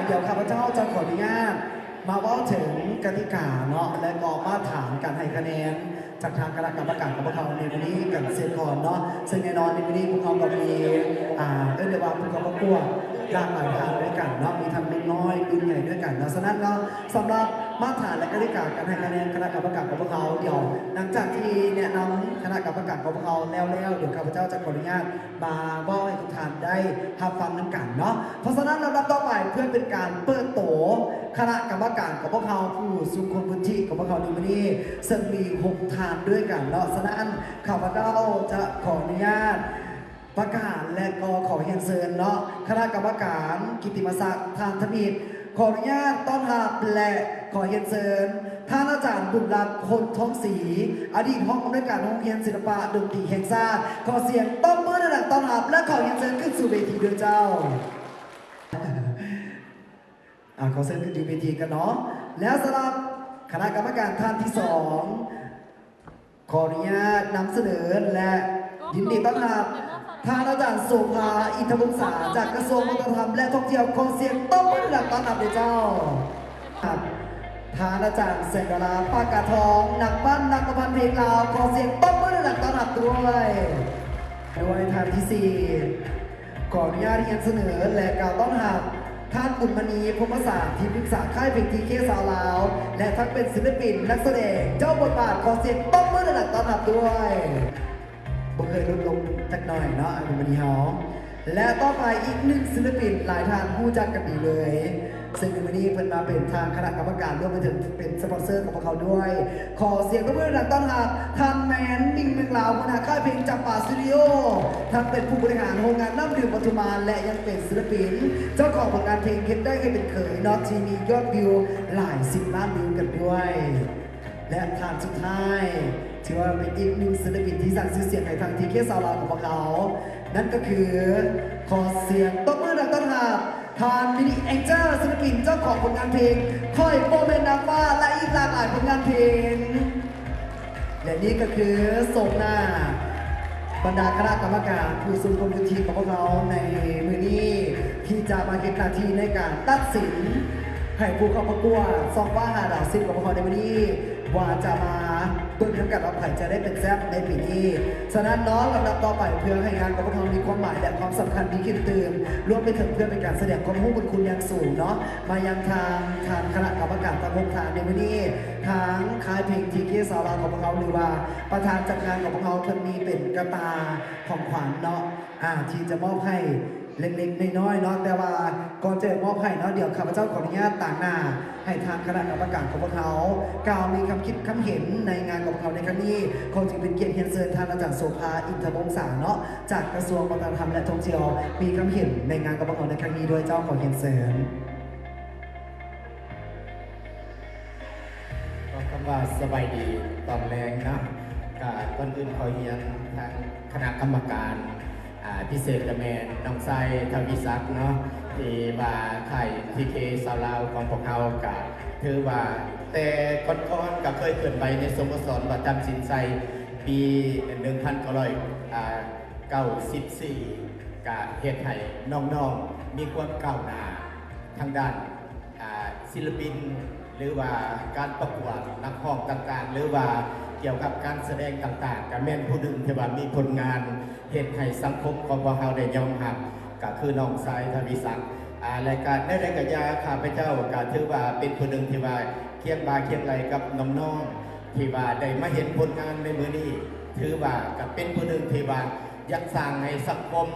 เดี๋ยวข้าพเจ้าจะขออนุญาตมาว่าถึงกติกาเนาะและก็มาถามการให้คะแนนจากทางคณะกรรมการของพวกเราในวันนี้กันเสร็จก่อนเนาะซึ่งแน่นอนในวันนี้พวกเราก็มีเรียกว่าพวกเราประกวดหลากหลายทางด้วยกันเนาะมีทั้งเล็กน้อยรุ่นใหญ่ด้วยกันนะฉะนั้นเราสำหรับมาตรฐานและกติกาการให้คะแนนคณะกรรมการของพวกเราเดี๋ยวหลังจากที่แนะนำคณะกรรมการของพวกเราแล้วเดี๋ยวข้าพเจ้าจะขออนุญาตมาบอกให้ทุกท่านได้รับฟังนั้นกันเนาะเพราะฉะนั้นเรารับต่อไปเพื่อเป็นการเปิดโตคณะกรรมการของพวกเราผู้สุขคนพื้นที่ของพวกเราในวันนี้ซึ่งมี6 ทานด้วยกันเนาะฉะนั้นข้าพเจ้าจะขออนุญาตประกาศและก็ขอเรียนเชิญเนาะคณะกรรมการกิตติมศักดิ์ทานธมิตรขออนุญาตต้อนรับและขอเรียนเชิญท่านอาจารย์บุญรัตน์คนท้องศรีอดีตห้องอำนวยการโรงเรียนศิลปะดนตรีแห่งชาติขอเสียงต้อนรับดังต้อนรับและขอเรียนเชิญขึ้นสู่เวทีด้วยเจ้าขอเชิญขึ้นสู่เวทีกันเนาะแล้วสำหรับคณะกรรมการท่านที่2ขออนุญาตนำเสนอและยินดีต้อนรับท่านอาจารย์โสภาอินทวงศาจากกระทรวงวัฒนธรรมและท่องเที่ยวขอเสียงต้อนรับต้อนรับด้วยเจ้าท่านอาจารย์เสกดาราปากกาทองนักบ้านนักประพันธ์เพลงลาวขอเสียงต้อนรับต้อนรับด้วยท่านที่4ขออนุญาตเรียนเสนอและกล่าวต้อนรับท่านบุญมณีพรหมศาสตร์ที่ปรึกษาค่ายเพลงทีเคสาวลาวและทั้งเป็นศิลปินนักแสดงเจ้าบทบาทขอเสียงต้อนรับต้อนรับด้วยผมเคยลดลงจักหน่อยเนาะบุญมณีเฮาและต่อไปอีก1ศิลปินหลายท่านรู้จักกันดีเลยซึ่งในวันนี้เพิ่นมาเป็นทางคณะกรรมการร่วมไปถึงเป็นสปอนเซอร์ของพวกเขาด้วยขอเสียงปรบมือดังต้อนรับท่านแมนมิ่งเมืองลาวหัวหน้าค่ายเพลงจับป่าสตูดิโอท่านเป็นผู้บริหารโรงงานน้ำดื่มปทุมานและยังเป็นศิลปินเจ้าของผลงานเพลงเฮ็ดได้ให้เป็นเขยเนาะที่มียอดวิวหลาย10 ล้านวิวกันด้วยและท่านสุดท้ายถือว่าเป็นอีก1ศิลปินที่สร้างชื่อเสียงในทางทีเคสาวลาวของพวกเขานั่นก็คือขอเสียงตบมือดังต้อนรับทานมินิแองเจิลศิลปินเจ้าของผลงานเพลงคอยโปรเมนนาฟ้าและอีกหลากหลายผลงานเพลงและนี่ก็คือโซนหน้าบรรดาคณะกรรมการผู้ทรงคุณวุฒิของพวกเราในมือนี้ที่จะมาเก็บหน้าที่ในการตัดสินให้ผู้เข้าประกวดซองว่า5 ดาว 10ของพวกเราในวันนี้ว่าจะมาเบิ่งทั้งกันว่าใครจะได้เป็นแซ่บในปีนี้ฉะนั้นน้องลำดับต่อไปเพื่อให้งานของพวกเรามีความหมายและความสำคัญดีขึ้นเติมรวมไปถึงเพื่อเป็นการแสดงความรู้บุญคุณอย่างสูงเนาะมายังทางคณะกรรมการทั้ง6 ท่านในวันนี้ทางค่ายเพลงทีเคสาวลาวของพวกเราหรือว่าประธานจัดงานของพวกเราเพิ่นมีเป็นกระตาของขวัญเนาะที่จะมอบให้เล็กๆน้อยๆเนาะแต่ว่าก่อนจะมอบให้เนาะเดี๋ยวข้าพเจ้าขออนุญาตต่างหน้าให้ทางคณะกรรมการของพวกเขากล่าวมีคำคิดคำเห็นในงานของเขาในครั้งนี้คงจึงเป็นเกียรติเฮียนเซิร์ท่านอาจารย์โสภาอินทวงศาเนาะจากกระทรวงวัฒนธรรมและท่องเที่ยวมีคำเห็นในงานของพวกเขาในครั้งนี้ด้วยเจ้าของเฮียนเซิร์ก็คำว่าสบายดีตอนแรงนะก่อนอื่นขอเฮียนทางคณะกรรมการพิเศษกระแมนน้องไซทวิศักดิ์เนาะที่ว่าไข่ทีเคสาวลาวของพวกเขากับถือว่าแต่ก่อนๆก็เคยเกิดไปในสโมสรประจำสินไซปี1994กับเหตุให้น้องๆมีความก้าวหน้าทางด้านศิลปินหรือว่าการประกวดนักร้องต่างๆหรือว่าเกี่ยวกับการแสดงต่างๆกับแม่นผู้หนึ่งที่ว่ามีผลงานเหตุให้สังคมของพวกเราได้ยอมรับก็คือน้องชายทวีศักดิ์รายการได้กระยาข้าพเจ้าก็ถือว่าเป็นผู้หนึ่งที่ว่าเคียงบ่าเคียงไหลกับน้องๆที่ว่าได้มาเห็นผลงานในมือนี้ถือว่าก็เป็นผู้หนึ่งที่ว่าอยากสร้างให้สังคม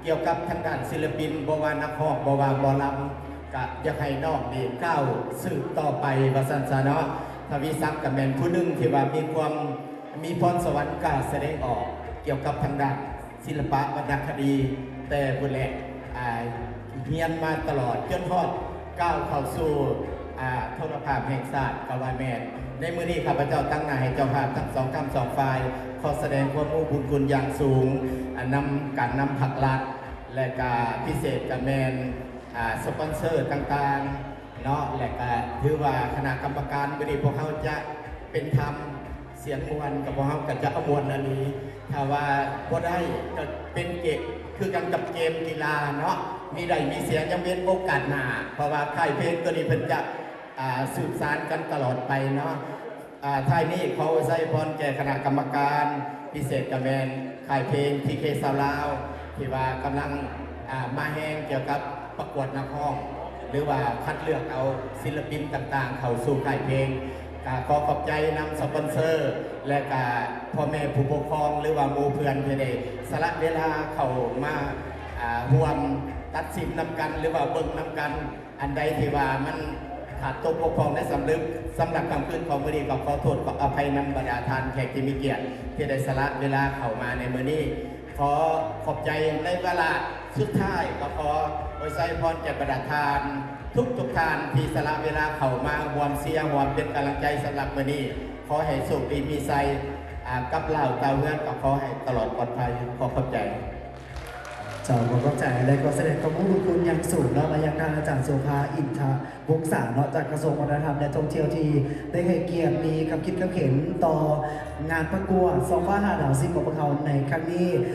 เกี่ยวกับทางด้านศิลปินบ่ว่านักร้องบ่ว่าหมอลำก็อยากให้น้องนี่ก้าวสืบต่อไปว่าซั่นซะเนาะทวีศักดิ์ก็แม่นผู้หนึ่งที่ว่ามีพรสวรรค์การแสดงออกเกี่ยวกับทางด้านศิลปะวรรณคดีแต่บุญแหละเรียนมาตลอดจนฮอดก้าวเข้าสู่โทรภาพแห่งชาติกวาแมนในมื้อนี้ข้าพเจ้าตั้งหน้าให้เจ้าภาพทั้ง2 กรรม 2 ฝ่ายขอแสดงความมุ่งบุญคุณอย่างสูงการนำผักลัดและก็พิเศษกับแมนสปอนเซอร์ต่างๆเนาะและก็ถือว่าคณะกรรมการมื้อนี้พวกเขาจะเป็นธรรมเสียงมวลกับพวกเขาก็จะเอามวลอันนี้ถ้าว่าบ่ได้ก็เป็นเกมคือกันกับเกมกีฬาเนาะ มีได้มีเสียงยังเป็นโอกาสหน้าเพราะว่าค่ายเพลงตัวนี้เพิ่นจะสืบสานกันตลอดไปเนาะท้ายนี้ขอใส่พรแก่คณะกรรมการพิเศษกระแมนค่ายเพลงทีเคซาวลาวที่ว่ากำลังมาแห้งเกี่ยวกับประกวดนักร้อง หรือว่าคัดเลือกเอาศิลปินต่างๆ เข้าสู่ค่ายเพลงขอขอบใจนำสปอนเซอร์ และก็พ่อแม่ผู้ปกครองหรือว่าหมู่เพื่อนที่ได้สละเวลาเข้ามาร่วมตัดสินนำกันหรือว่าเบิ่งนำกันอันใดที่ว่ามันขาดตกบกพร่องและสำนึกสำหรับคำขึ้นของมื้อนี้ก็ขอโทษขออภัยนำบรรดาทานแขกที่มีเกียรติที่ได้สละเวลาเข้ามาในมื้อนี้ขอขอบใจในเวลาสุดท้ายก็ขออวยไซพรแก่บรรดาทานทุกท่านที่สละเวลาเข้ามาหวมเสียหวมเป็นกำลังใจสำหรับมื้อนี้ขอให้สุขดีมีไซกับเหล่าเตาเฮือนก็ขอให้ตลอดปลอดภัยขอขอบใจ เจ้าขอเข้าใจและก็แสดงความขอบคุณอย่างสูงเนาะมายังทางอาจารย์โสภาอินทวงศ์สารเนาะจากกระทรวงวัฒนธรรมและท่องเที่ยวที่ได้ให้เกียรติมีคำคิดคำเข็นต่องานประกวดซองฟ้าหาดาวซิงของพวกเขาในครั้งนี้